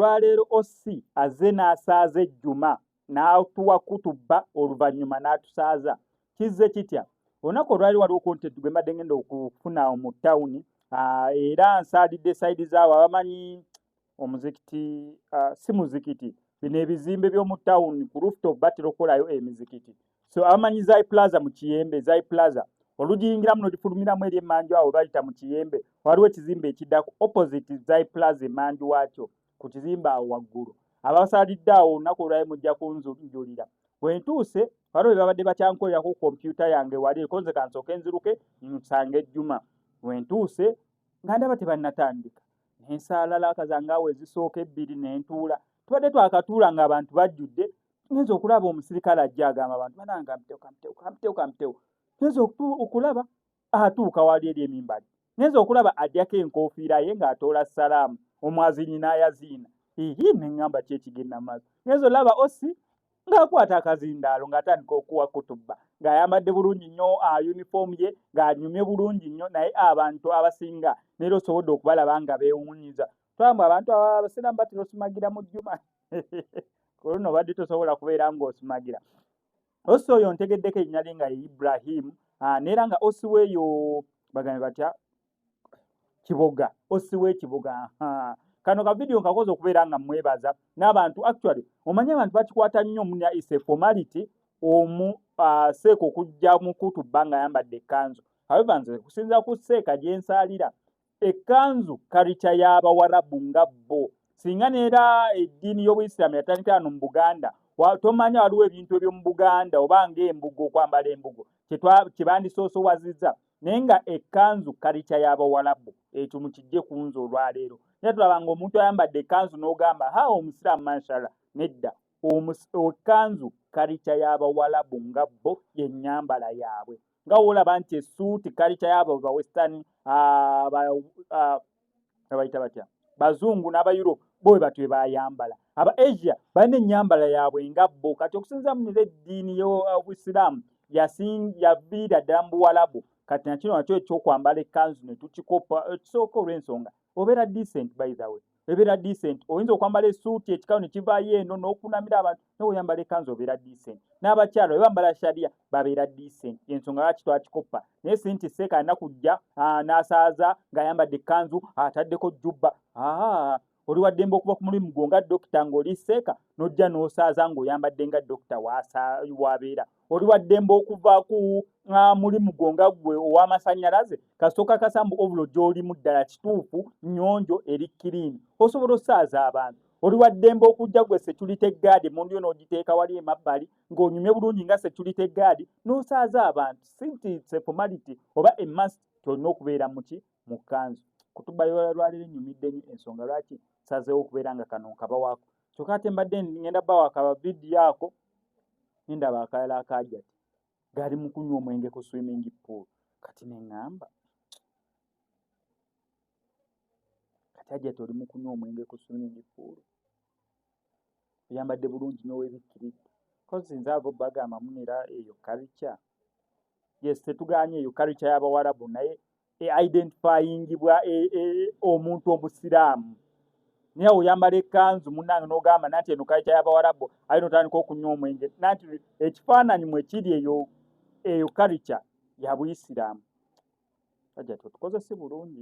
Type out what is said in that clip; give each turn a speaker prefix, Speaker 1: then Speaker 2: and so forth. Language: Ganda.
Speaker 1: olwaleero Ossi azze n'asaaza ejjuma n'atuwa kutuba oluvannyuma n'atusaaza kizze kitya olunaku olwali waliwo konti gwe mbadde ngenda okufuna mu ttawuni era nsaalidde sayidi zaawo abamanyi omuzikiti si muzikiti bino ebizimbe by'omu ttawuni ku rooftop batera okukolayo emizikiti so abamanyi Zai Plaza mu Kiyembe Zai Plaza olugiyingiramu n'olifulumiramu eri emmanju awo bayita mu Kiyembe waliwo ekizimbe ekiddako opposite Zai Plaza emmanju waakyo ku kizimbe awo waggulu abasaalidde awo olunaku olwali mujja kunjulira bwe ntuuse waliwo babadde bakyankolera ku kompyuta yange wali ekonze kansooke nziruke nsange ejjuma bwe ntuuse nga ndaba tebannatandika nensaalala akazange awo ezisooka ebbiri nentuula tubadde twakatuula ng'abantu bajjudde ngenza okulaba omusirikale ajja agamba abantu bananga kamteo ngenza okulaba atuuka wali eri emimbali ngenza okulaba adyako enkofiira ye ng'atoola salaamu omwazinyi n'ayaziina neŋŋamba ki ekigenda maaso ngenza olaba Ossi ng'akwata akazindaalo ng'atandika okuwa kutuba ng'ayambadde bulungi nnyo uniform ye ng'anyumye bulungi nnyo naye abantu abasinga neera osobodde okubalaba nga beewuunyiza twamba abantu abasiraamu batera osumagira mu jjuma koluno obadde tosobola kubeera ng'osumagira Ossi oyo ntegeddeko erinnya lye nga ye Ibrahim neera nga Ossi weeyo bagambe batya Kiboga Ossi w'Ekiboga kano ka video nkakoze okubeera nga mwebaza n'abantu actually omanyi abantu bakikwata nnyo munya is a formality seeka okujja mu kutuba nga ayambadde ekkanzu however nze kusinza ku seeka gye nsaalira ekkanzu kalica y'Abawarabu nga bo singa neera eddiini y'Obuyisiraamu yatandikira wano mu Buganda tomanya waliwo ebintu eby'omu Buganda oba ng'embugo okwambala embugo kye bandisoosowazizza naye nga ekkanzu kalica y'Abawarabu ekyo mukijje ku nze olwaleero naye tulaba ng'omuntu ayambadde ekkanzu n'ogamba omusiraamu mashallah nedda ekkanzu kalica y'Abawarabu nga bo y'ennyambala yaabwe nga woolaba nti essuuti kalica y'abo bawestani abayita batya bazungu n'Abayurope bo batwe bayambala aba Asia balina ennyambala yaabwe nga bo kati okusinziira mu eddiini y'Obusiraamu yaviira ddala mu Buwarabu kati nakino nakyo ekyokwambala ekkanzu ne tukikopa ekisooka olw'ensonga obeera decent by the way obeera decent oyinza okwambala essuuti ekikawo ne kivaayo eno n'okunamira abantu naye oyambala ekkanzu obeera decent n'abakyala bambala sharia babeera decent ensonga lwaki twakikopa naye si nti seeka alina kujja n'asaaza ng'ayambadde ekkanzu ataddeko jjubba oli waddembe okuva ku mulimu gwo nga dokita ng'oli seeka n'ojja n'osaaza ng'oyambadde nga dokita wabeera oli waddembe okuva ku mulimu gwo nga gwe ow'amasannyalaze kasooka kasambu obulo gy'olimu ddala kituufu nnyonjo eri kiriini osobola osaaza abantu oli waddembe okujja gwe security guard emundu yo n'ogiteeka wali emabbali ng'onyumye bulungi nga security guard n'osaaza abantu sinti formality oba emasi kyolina okubeera muki mu kkanzu kutuba lwaleero ennyumidde ensonga lwaki sazeewo okubeera nga kano nkabawaako kyokka ate mbadde ngenda bawaaka vidiyo ako nindaba akalala akajja gaali mu kunywa omwenge ku swimming pool kati neŋŋamba kati ajja toli mu kunywa omwenge ku swimming pool oyambadde bulungi n'oweebikkiridde kozi nze abo bagamba munera eyo culture yes tetuganye eyo culture y'Abawarabu naye identifyingibwa omuntu omusiraamu naye oyambala ekkanzu munnange n'ogamba nanti eno culture y'Abawarabu aye n'otandika okunywa omwenge nanti ekifaananyi mwe kiri eyo culture ya Buyisiraamu ajja tukoze si bulungi